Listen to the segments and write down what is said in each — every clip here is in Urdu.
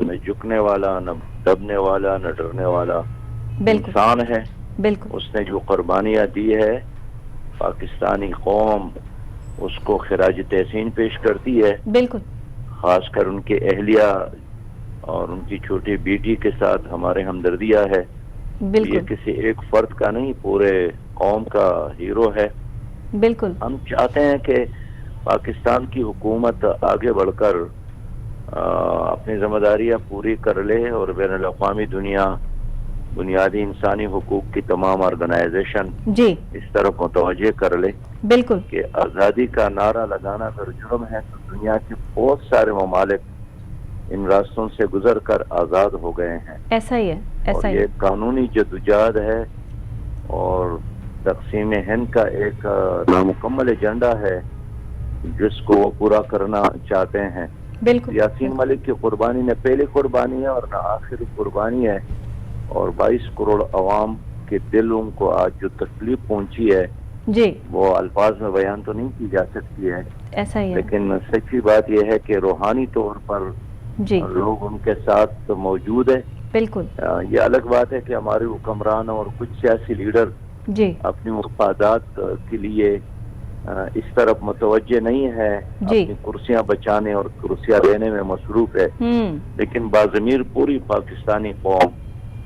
نہ جھکنے والا، نہ دبنے والا، نہ ڈرنے والا بالکل انسان ہے۔ بالکل اس نے جو قربانیاں دی ہے، پاکستانی قوم اس کو خراج تحسین پیش کرتی ہے، بالکل خاص کر ان کے اہلیہ اور ان کی چھوٹی بیٹی کے ساتھ ہمارے ہمدردیاں ہے۔ یہ بالکل کسی ایک فرد کا نہیں، پورے قوم کا ہیرو ہے۔ بالکل ہم چاہتے ہیں کہ پاکستان کی حکومت آگے بڑھ کر اپنی ذمہ داریاں پوری کر لے اور بین الاقوامی دنیا، بنیادی انسانی حقوق کی تمام آرگنائزیشن جی اس طرف متوجہ کر لے بالکل کہ آزادی کا نعرہ لگانا اگر جرم ہے تو دنیا کے بہت سارے ممالک ان راستوں سے گزر کر آزاد ہو گئے ہیں، ایسا ہی ہے اور ایسا ہی یہ ہے قانونی جدوجہد ہے اور تقسیم ہند کا ایک نامکمل ایجنڈا ہے جس کو وہ پورا کرنا چاہتے ہیں۔ بالکل یاسین ملک کی قربانی نہ پہلی قربانی ہے اور نہ آخری قربانی ہے، اور 22 کروڑ عوام کے دلوں کو آج جو تکلیف پہنچی ہے جی وہ الفاظ میں بیان تو نہیں کی جا سکتی ہے، ایسا ہی ہے لیکن سچی بات یہ ہے کہ روحانی طور پر جی لوگ ان کے ساتھ موجود ہیں۔ بالکل یہ الگ بات ہے کہ ہمارے حکمران اور کچھ سیاسی لیڈر جی اپنی مفادات کے لیے اس طرف متوجہ نہیں ہے، جی اپنی کرسیاں بچانے اور کرسیاں دینے میں مصروف ہے، لیکن باضمیر پوری پاکستانی قوم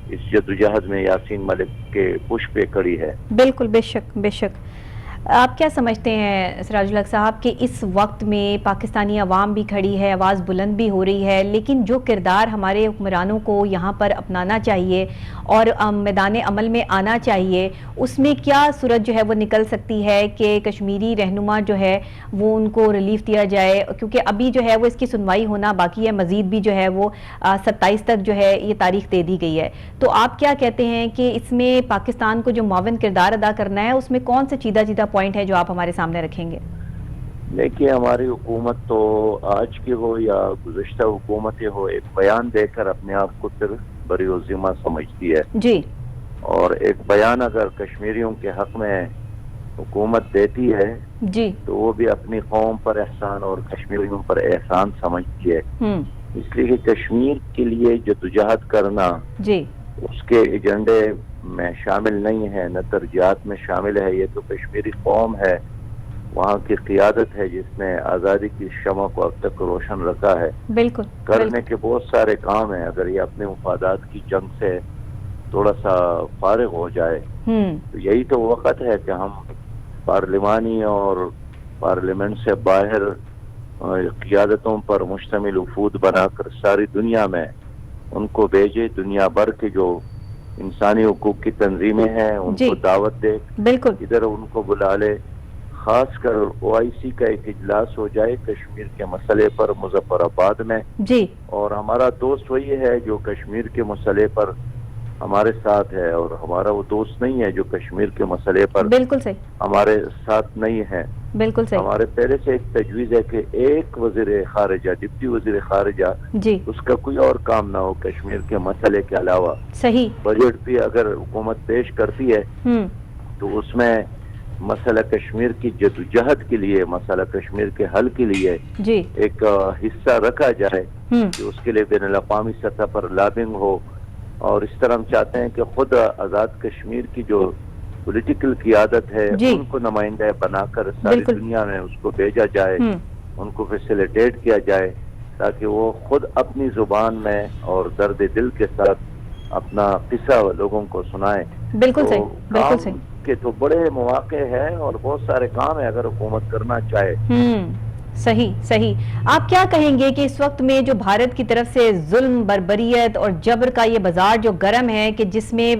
اس جدوجہد میں یاسین ملک کے پش پہ کڑی ہے۔ بالکل بے شک بے شک۔ آپ کیا سمجھتے ہیں سراج الحق صاحب کہ اس وقت میں پاکستانی عوام بھی کھڑی ہے، آواز بلند بھی ہو رہی ہے، لیکن جو کردار ہمارے حکمرانوں کو یہاں پر اپنانا چاہیے اور میدان عمل میں آنا چاہیے، اس میں کیا صورت جو ہے وہ نکل سکتی ہے کہ کشمیری رہنما جو ہے وہ ان کو ریلیف دیا جائے؟ کیونکہ ابھی جو ہے وہ اس کی سنوائی ہونا باقی ہے، مزید بھی جو ہے وہ 27 تک جو ہے یہ تاریخ دے دی گئی ہے۔ تو آپ کیا کہتے ہیں کہ اس میں پاکستان کو جو معاون کردار ادا کرنا ہے اس میں کون سے چیدہ پوائنٹ ہے جو آپ ہمارے سامنے رکھیں گے؟ دیکھیے، ہماری حکومت تو آج کی ہو یا گزشتہ حکومتیں ہو، ایک بیان دے کر اپنے آپ کو پھر بری ذمہ سمجھتی ہے، جی اور ایک بیان اگر کشمیریوں کے حق میں حکومت دیتی ہے جی تو وہ بھی اپنی قوم پر احسان اور کشمیریوں پر احسان سمجھتی ہے۔ اس لیے کہ کشمیر کے لیے جدوجہد کرنا جی اس کے ایجنڈے میں شامل نہیں ہے، نہ ترجیحات میں شامل ہے۔ یہ تو کشمیری قوم ہے، وہاں کی قیادت ہے جس نے آزادی کی شمع کو اب تک روشن رکھا ہے۔ بالکل کرنے کے بہت سارے کام ہیں، اگر یہ اپنے مفادات کی جنگ سے تھوڑا سا فارغ ہو جائے تو یہی تو وقت ہے کہ ہم پارلیمانی اور پارلیمنٹ سے باہر قیادتوں پر مشتمل وفود بنا کر ساری دنیا میں ان کو بھیجے، دنیا بھر کے جو انسانی حقوق کی تنظیمیں ہیں ان کو دعوت دے، بالکل ادھر ان کو بلا لے، خاص کر OIC کا ایک اجلاس ہو جائے کشمیر کے مسئلے پر مظفر آباد میں، جی اور ہمارا دوست وہی ہے جو کشمیر کے مسئلے پر ہمارے ساتھ ہے، اور ہمارا وہ دوست نہیں ہے جو کشمیر کے مسئلے پر بالکل صحیح ہمارے ساتھ نہیں ہے۔ بالکل صحیح ہمارے پہلے سے ایک تجویز ہے کہ ایک وزیر خارجہ، ڈپٹی وزیر خارجہ، جی اس کا کوئی اور کام نہ ہو کشمیر کے مسئلے کے علاوہ۔ صحیح بجٹ بھی اگر حکومت پیش کرتی ہے تو اس میں مسئلہ کشمیر کی جدوجہد کے لیے، مسئلہ کشمیر کے حل کے لیے جی ایک حصہ رکھا جائے کہ اس کے لیے بین الاقوامی سطح پر لابنگ ہو، اور اس طرح ہم چاہتے ہیں کہ خود آزاد کشمیر کی جو پولیٹیکل قیادت ہے ان کو نمائندہ بنا کر ساری دنیا میں اس کو بھیجا جائے، ان کو فیسیلیٹیٹ کیا جائے تاکہ وہ خود اپنی زبان میں اور درد دل کے ساتھ اپنا قصہ لوگوں کو سنائیں۔ بالکل صحیح بالکل صحیح کے تو بڑے مواقع ہیں اور بہت سارے کام ہیں اگر حکومت کرنا چاہے۔ صحیح صحیح۔ آپ کیا کہیں گے کہ اس وقت میں جو بھارت کی طرف سے ظلم، بربریت اور جبر کا یہ بازار جو گرم ہے کہ جس میں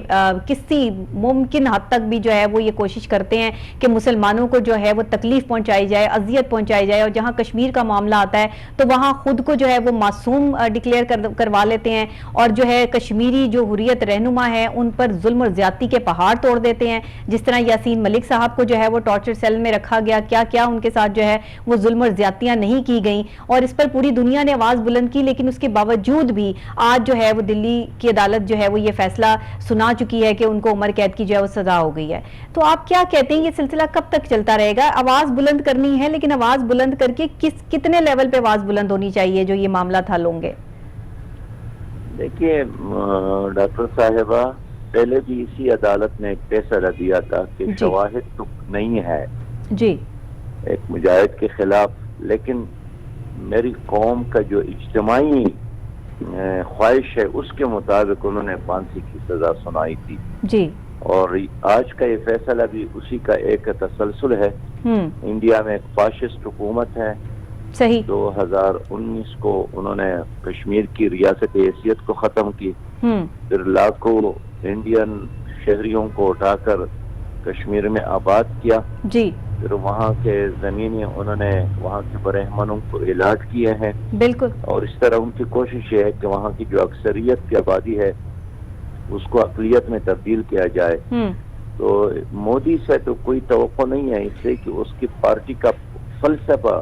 کسی ممکن حد تک بھی جو ہے وہ یہ کوشش کرتے ہیں کہ مسلمانوں کو جو ہے وہ تکلیف پہنچائی جائے، اذیت پہنچائی جائے، اور جہاں کشمیر کا معاملہ آتا ہے تو وہاں خود کو جو ہے وہ معصوم ڈکلیئر کروا لیتے ہیں، اور جو ہے کشمیری جو حریت رہنما ہیں ان پر ظلم اور زیادتی کے پہاڑ توڑ دیتے ہیں، جس طرح یاسین ملک صاحب کو جو ہے وہ ٹارچر سیل میں رکھا گیا، کیا کیا ان کے ساتھ جو ہے وہ ظلم اور زیادتیاں نہیں کی گئیں، اور اس پر پوری دنیا نے آواز بلند کی، لیکن اس کے باوجود بھی آج جو ہے وہ دلی کی عدالت جو ہے وہ یہ فیصلہ سنا چکی ہے کہ ان کو عمر قید کی جو ہے وہ سزا ہو گئی ہے۔ تو آپ کیا کہتے ہیں یہ سلسلہ کب تک چلتا رہے گا؟ آواز بلند کرنی ہے، لیکن آواز بلند کر کے کتنے لیول پہ آواز بلند ہونی چاہیے جو یہ معاملات حل ہوں گے؟ دیکھیے ڈاکٹر صاحبہ، پہلے بھی اسی عدالت نے ایک فیصلہ دیا تھا کہ شواہد تو نہیں ہے جی ایک مجاہد کے خلاف، لیکن میری قوم کا جو اجتماعی خواہش ہے اس کے مطابق انہوں نے پھانسی کی سزا سنائی تھی جی، اور آج کا یہ فیصلہ بھی اسی کا ایک تسلسل ہے۔ انڈیا میں ایک فاشسٹ حکومت ہے، صحیح، 2019 کو انہوں نے کشمیر کی ریاست حیثیت کو ختم کی، پھر لاکھوں انڈین شہریوں کو اٹھا کر کشمیر میں آباد کیا، جی پھر وہاں کے زمینی انہوں نے وہاں کے برہمنوں کو علاج کیے ہیں، بالکل، اور اس طرح ان کی کوشش یہ ہے کہ وہاں کی جو اکثریت کی آبادی ہے اس کو اقلیت میں تبدیل کیا جائے۔ تو مودی سے تو کوئی توقع نہیں ہے اس سے کہ اس کی پارٹی کا فلسفہ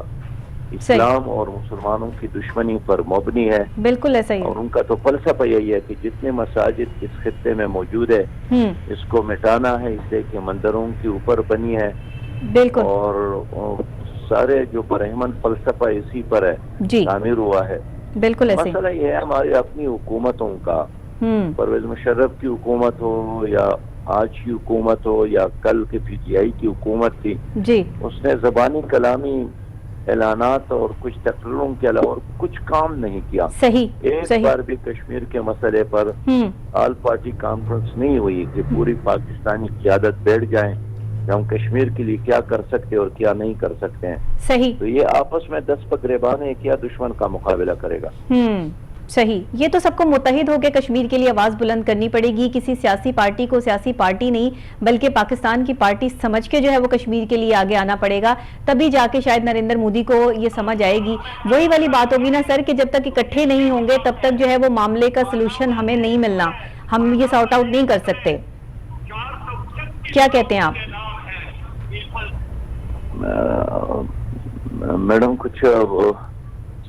اسلام اور مسلمانوں کی دشمنی پر مبنی ہے، بالکل ایسا ہی ہے، اور ان کا تو فلسفہ یہی ہے کہ جتنے مساجد اس خطے میں موجود ہے اس کو مٹانا ہے، اس سے کہ مندروں کے اوپر بنی ہے، بالکل، اور سارے جو برہمن فلسفہ اسی پر ہے جی تعمیر ہوا ہے۔ بالکل ایسے مسئلہ یہ ہے ہماری اپنی حکومتوں کا، پرویز مشرف کی حکومت ہو یا آج کی حکومت ہو یا کل کے پی ٹی آئی کی حکومت تھی، جی اس نے زبانی کلامی اعلانات اور کچھ تقریروں کے علاوہ کچھ کام نہیں کیا۔ صحیح، ایک بار بھی کشمیر کے مسئلے پر آل پارٹی کانفرنس نہیں ہوئی کہ پوری پاکستانی قیادت بیٹھ جائیں کہ ہم کشمیر کے لیے کیا کر سکتے اور کیا نہیں کر سکتے ہیں۔ صحیح، تو یہ آپس میں 10 گریبان ہے، کیا دشمن کا مقابلہ کرے گا؟ صحیح، یہ تو سب کو متحد ہو کے کشمیر کے لیے آواز بلند کرنی پڑے گی، کسی سیاسی پارٹی کو سیاسی پارٹی نہیں بلکہ پاکستان کی پارٹی سمجھ کے جو ہے وہ کشمیر کے لیے آگے آنا پڑے گا، تبھی جا کے شاید نریندر مودی کو یہ سمجھ آئے گی۔ وہی والی بات ہوگی نا سر کہ جب تک اکٹھے نہیں ہوں گے تب تک جو ہے وہ معاملے کا سلوشن ہمیں نہیں ملنا، ہم یہ سارٹ آؤٹ نہیں کر سکتے۔ کیا کہتے ہیں آپ؟ میڈم کچھ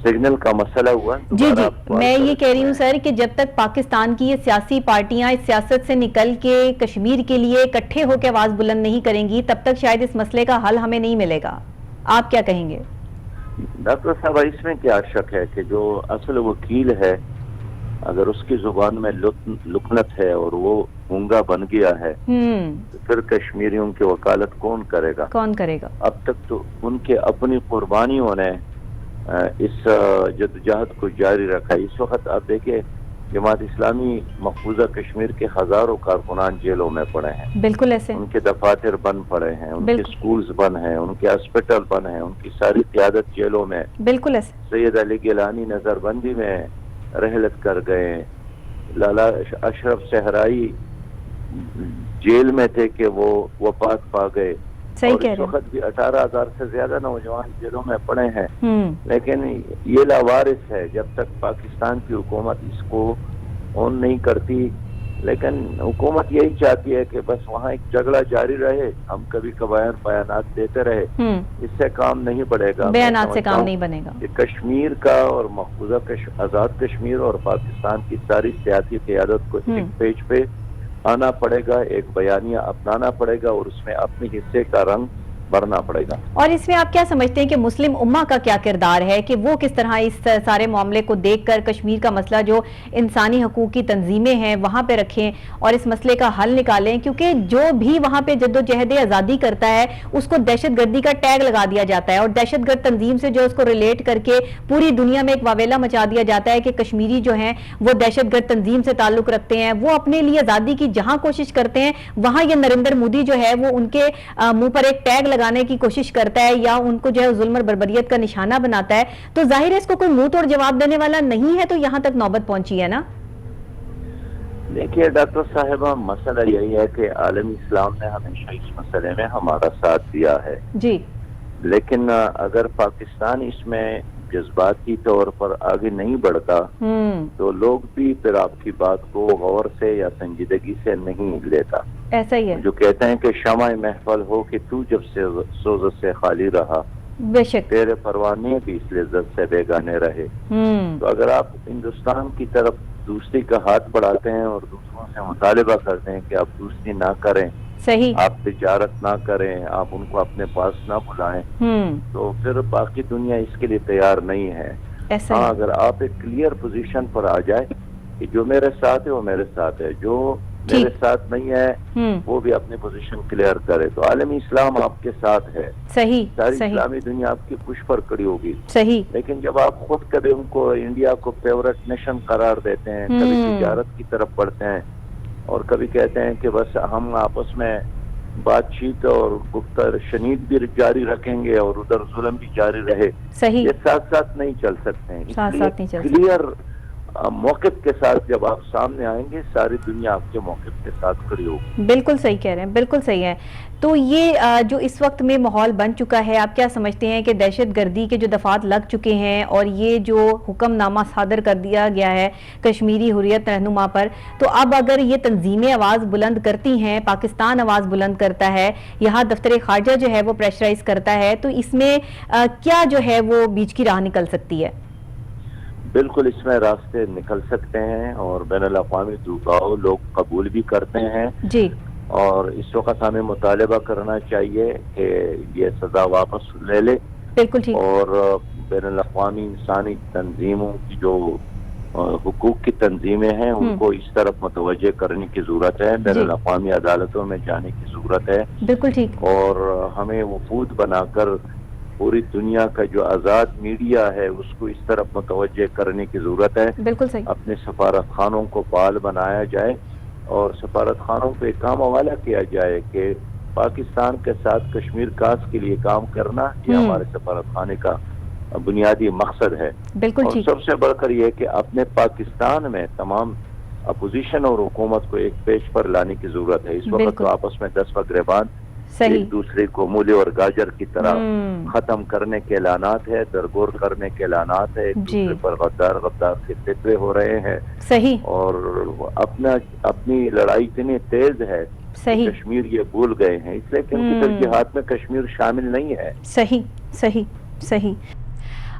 سگنل کا مسئلہ ہوا؟ جی جی، میں یہ کہہ رہی ہوں سر کہ جب تک پاکستان کی یہ سیاسی پارٹیاں اس سیاست سے نکل کے کشمیر کے لیے اکٹھے ہو کے آواز بلند نہیں کریں گی تب تک شاید اس مسئلے کا حل ہمیں نہیں ملے گا۔ آپ کیا کہیں گے؟ ڈاکٹر صاحب اس میں کیا شک ہے کہ جو اصل وکیل ہے اگر اس کی زبان میں لکنت ہے اور وہ گونگا بن گیا ہے تو پھر کشمیریوں کی وکالت کون کرے گا؟ اب تک تو ان کے اپنی قربانیوں نے اس جدوجہد کو جاری رکھا۔ اس وقت آپ دیکھیں جماعت اسلامی مقبوضہ کشمیر کے ہزاروں کارکنان جیلوں میں پڑے ہیں، بالکل ایسے، ان کے دفاتر بند پڑے ہیں، ان کے سکولز بند ہیں، ان کے ہاسپٹل بند ہیں، ان کی ساری قیادت جیلوں میں، بالکل ایسے۔ سید علی گیلانی نظر بندی میں رحلت کر گئے، لالا اشرف صحرائی جیل میں تھے کہ وہ وفات پا گئے، اور اس وقت بھی 18,000 سے زیادہ نوجوان جیلوں میں پڑے ہیں، لیکن یہ لاوارث ہے جب تک پاکستان کی حکومت اس کو اون نہیں کرتی۔ لیکن حکومت یہی چاہتی ہے کہ بس وہاں ایک جھگڑا جاری رہے، ہم کبھی کبھار بیانات دیتے رہے، اس سے کام نہیں بڑھے گا، بیانات سے کام نہیں بنے گا۔ کشمیر کا اور مقبوضہ آزاد کشمیر اور پاکستان کی ساری سیاسی قیادت کو ایک پیج پہ آنا پڑے گا، ایک بیانیہ اپنانا پڑے گا اور اس میں اپنے حصے کا رنگ بھرنا پڑے گا۔ اور اس میں آپ کیا سمجھتے ہیں کہ مسلم امہ کا کیا کردار ہے کہ وہ کس طرح اس سارے معاملے کو دیکھ کر کشمیر کا مسئلہ جو انسانی حقوق کی تنظیمیں ہیں وہاں پہ رکھیں اور اس مسئلے کا حل نکالیں، کیونکہ جو بھی وہاں پہ جدوجہد آزادی کرتا ہے اس کو دہشت گردی کا ٹیگ لگا دیا جاتا ہے، اور دہشت گرد تنظیم سے جو اس کو ریلیٹ کر کے پوری دنیا میں ایک واویلا مچا دیا جاتا ہے کہ کشمیری جو ہیں وہ دہشت گرد تنظیم سے تعلق رکھتے ہیں، وہ اپنے لیے آزادی کی جہاں کوشش کرتے ہیں وہاں یہ نریندر مودی جو ہے وہ ان کے منہ پر ایک ٹیگ لگانے کی کوشش کرتا ہے یا ان کو جو ہے ظلم اور بربریت کا نشانہ بناتا ہے، تو ظاہر ہے اس کو کوئی منہ توڑ جواب دینے والا نہیں ہے، تو یہاں تک نوبت پہنچی ہے نا۔ دیکھیے ڈاکٹر صاحبہ، مسئلہ یہی ہے کہ عالمی اسلام نے ہمیشہ اس مسئلے میں ہمارا ساتھ دیا ہے جی، لیکن اگر پاکستان اس میں جذباتی طور پر آگے نہیں بڑھتا تو لوگ بھی پھر آپ کی بات کو غور سے یا سنجیدگی سے نہیں لیتا۔ ایسا ہی ہے، جو کہتے ہیں کہ شمع محفل ہو کہ تو جب سے سوزت سے خالی رہا، بے شک تیرے پروانے بھی اس لذت سے بیگانے رہے۔ تو اگر آپ ہندوستان کی طرف دوسری کا ہاتھ بڑھاتے ہیں اور دوسروں سے مطالبہ کرتے ہیں کہ آپ دوسری نہ کریں، صحیح، آپ تجارت نہ کریں، آپ ان کو اپنے پاس نہ بلائیں، تو پھر باقی دنیا اس کے لیے تیار نہیں ہے۔ ہاں، اگر آپ ایک کلیئر پوزیشن پر آ جائے کہ جو میرے ساتھ ہے وہ میرے ساتھ ہے، جو میرے ساتھ نہیں ہے وہ بھی اپنی پوزیشن کلیئر کرے. تو عالمی اسلام آپ کے ساتھ ہے، صحیح، ساری اسلامی دنیا آپ کی پشت پر کھڑی ہوگی. صحیح. لیکن جب آپ خود کبھی ان کو انڈیا کو فیورٹ نیشن قرار دیتے ہیں، کبھی تجارت کی طرف بڑھتے ہیں اور کبھی کہتے ہیں کہ بس ہم آپس میں بات چیت اور گفتگو شنید بھی جاری رکھیں گے اور ادھر ظلم بھی جاری رہے، یہ ساتھ ساتھ نہیں چل سکتے ہیں. اس لیے کلیئر موقف کے ساتھ جب آپ سامنے آئیں گے ساری دنیا آپ کے موقف کے ساتھ کھڑی ہوگی. بالکل صحیح کہہ رہے ہیں، بالکل صحیح ہے. تو یہ جو اس وقت میں ماحول بن چکا ہے، آپ کیا سمجھتے ہیں کہ دہشت گردی کے جو دفعات لگ چکے ہیں اور یہ جو حکم نامہ صادر کر دیا گیا ہے کشمیری حریت رہنما پر، تو اب اگر یہ تنظیمیں آواز بلند کرتی ہیں، پاکستان آواز بلند کرتا ہے، یہاں دفتر خارجہ جو ہے وہ پریشرائز کرتا ہے، تو اس میں کیا جو ہے وہ بیچ کی راہ نکل سکتی ہے؟ بالکل اس میں راستے نکل سکتے ہیں اور بین الاقوامی دباؤ لوگ قبول بھی کرتے ہیں جی. اور اس وقت ہمیں مطالبہ کرنا چاہیے کہ یہ سزا واپس لے لے. بالکل ٹھیک. اور بین الاقوامی انسانی تنظیموں کی جو حقوق کی تنظیمیں ہیں ان کو اس طرف متوجہ کرنے کی ضرورت ہے، بین الاقوامی عدالتوں میں جانے کی ضرورت ہے. بالکل ٹھیک. اور ہمیں وفود بنا کر پوری دنیا کا جو آزاد میڈیا ہے اس کو اس طرف متوجہ کرنے کی ضرورت ہے. بالکل صحیح. اپنے سفارت خانوں کو فعال بنایا جائے اور سفارت خانوں پہ کام حوالہ کیا جائے کہ پاکستان کے ساتھ کشمیر کاس کے لیے کام کرنا یہ ہمارے سفارت خانے کا بنیادی مقصد ہے. بالکل. اور سب سے بڑھ کر یہ کہ اپنے پاکستان میں تمام اپوزیشن اور حکومت کو ایک پیش پر لانے کی ضرورت ہے. اس وقت تو آپس میں 10 گریبان ایک دوسرے کو مولی اور گاجر کی طرح ختم کرنے کے اعلانات ہے، درگور کرنے کے اعلانات ہے، ایک دوسرے پر غدار کے فتوے ہو رہے ہیں. صحیح. اور اپنی لڑائی اتنی تیز ہے کشمیر یہ بھول گئے ہیں، اس لیے کہ ان کی ترجیحات میں کشمیر شامل نہیں ہے. صحیح صحیح صحیح.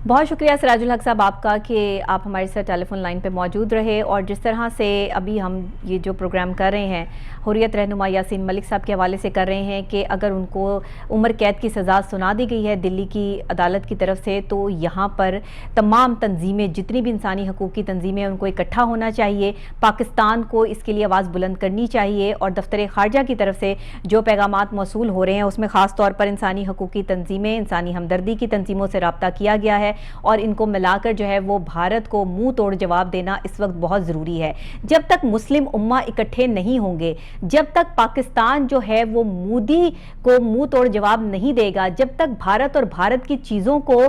بہت شکریہ سراج الحق صاحب آپ کا کہ آپ ہمارے ساتھ ٹیلی فون لائن پہ موجود رہے، اور جس طرح سے ابھی ہم یہ جو پروگرام کر رہے ہیں حریت رہنما یاسین ملک صاحب کے حوالے سے کر رہے ہیں کہ اگر ان کو عمر قید کی سزا سنا دی گئی ہے دلی کی عدالت کی طرف سے، تو یہاں پر تمام تنظیمیں جتنی بھی انسانی حقوق کی تنظیمیں ان کو اکٹھا ہونا چاہیے، پاکستان کو اس کے لیے آواز بلند کرنی چاہیے، اور دفتر خارجہ کی طرف سے جو پیغامات موصول ہو رہے ہیں اس میں خاص طور پر انسانی حقوق کی تنظیمیں، انسانی ہمدردی کی تنظیموں سے رابطہ کیا گیا ہے اور ان کو ملا کر جو ہے وہ بھارت کو منہ توڑ جواب دینا اس وقت بہت ضروری ہے. جب تک مسلم امہ اکٹھے نہیں ہوں گے، جب تک پاکستان جو ہے وہ مودی کو منہ توڑ جواب نہیں دے گا، جب تک بھارت اور بھارت کی چیزوں کو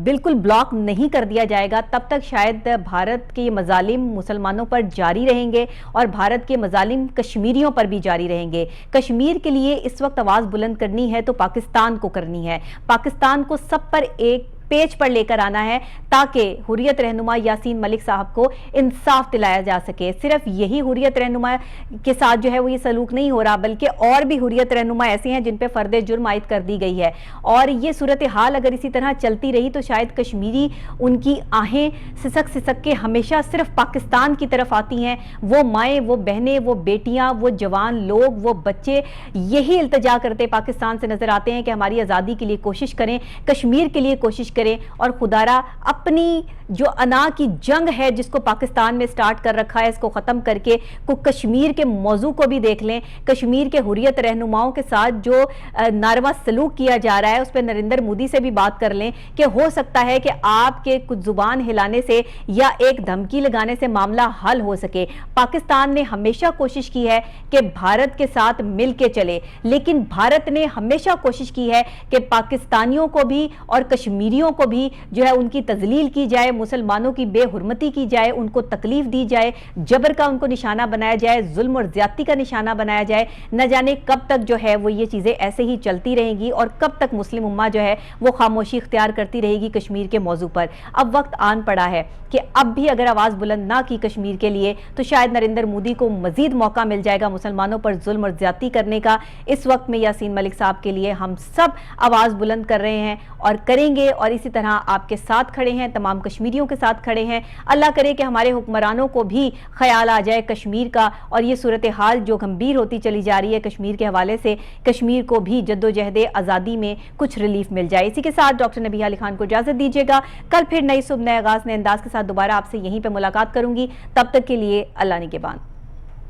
بالکل بلاک نہیں کر دیا جائے گا، تب تک شاید بھارت کے مظالم مسلمانوں پر جاری رہیں گے اور بھارت کے مظالم کشمیریوں پر بھی جاری رہیں گے. کشمیر کے لیے اس وقت آواز بلند کرنی ہے تو پاکستان کو کرنی ہے، پاکستان کو سب پر ایک پیج پر لے کر آنا ہے تاکہ حریت رہنما یاسین ملک صاحب کو انصاف دلایا جا سکے. صرف یہی حریت رہنما کے ساتھ جو ہے وہ یہ سلوک نہیں ہو رہا، بلکہ اور بھی حریت رہنما ایسے ہیں جن پہ فرد جرم عائد کر دی گئی ہے، اور یہ صورتحال اگر اسی طرح چلتی رہی تو شاید کشمیری ان کی آہیں سسک سسک کے ہمیشہ صرف پاکستان کی طرف آتی ہیں. وہ مائیں، وہ بہنیں، وہ بیٹیاں، وہ جوان لوگ، وہ بچے یہی التجا کرتے پاکستان سے نظر آتے ہیں کہ ہماری آزادی کے لیے کوشش کریں، کشمیر کے لیے کوشش کریں، اور خدارا اپنی جو انا کی جنگ ہے جس کو پاکستان میں سٹارٹ کر رکھا ہے اس کو ختم کر کے کشمیر کے موضوع کو بھی دیکھ لیں. کشمیر کے حریت رہنماؤں کے ساتھ جو ناروا سلوک کیا جا رہا ہے اس پہ نریندر مودی سے بھی بات کر لیں کہ ہو سکتا ہے کہ آپ کے کچھ زبان ہلانے سے یا ایک دھمکی لگانے سے معاملہ حل ہو سکے. پاکستان نے ہمیشہ کوشش کی ہے کہ بھارت کے ساتھ مل کے چلے، لیکن بھارت نے ہمیشہ کوشش کی ہے کہ پاکستانیوں کو بھی اور کشمیریوں کو بھی جو ہے ان کی تذلیل کی جائے، مسلمانوں کی بے حرمتی کی جائے، ان کو تکلیف دی جائے، جبر کا ان کو نشانہ بنایا جائے، ظلم اور زیادتی کا نشانہ بنایا جائے. نہ جانے کب تک جو ہے وہ یہ چیزیں ایسے ہی چلتی رہیں گی اور کب تک مسلم امہ جو ہے وہ خاموشی اختیار کرتی رہے گی کشمیر کے موضوع پر. اب وقت آن پڑا ہے کہ اب بھی اگر آواز بلند نہ کی کشمیر کے لیے تو شاید نریندر مودی کو مزید موقع مل جائے گا مسلمانوں پر ظلم اور زیادتی کرنے کا. اس وقت میں یاسین ملک صاحب کے لیے ہم سب آواز بلند کر رہے ہیں اور کریں گے، اور اسی طرح آپ کے ساتھ کھڑے ہیں، تمام کشمیریوں کے ساتھ کھڑے ہیں۔ اللہ کرے کہ ہمارے حکمرانوں کو بھی خیال آ جائے کشمیر کا، اور یہ صورتحال جو گمبھیر ہوتی چلی جا رہی ہے کشمیر کے حوالے سے، کشمیر کو بھی جدوجہد آزادی میں کچھ ریلیف مل جائے۔ اسی کے ساتھ ڈاکٹر نبیہہ علی خان کو اجازت دیجیے گا، کل پھر نئی صبح نئے آغاز نئے انداز کے ساتھ دوبارہ آپ سے یہیں پہ ملاقات کروں گی، تب تک کے لیے اللہ نگہبان۔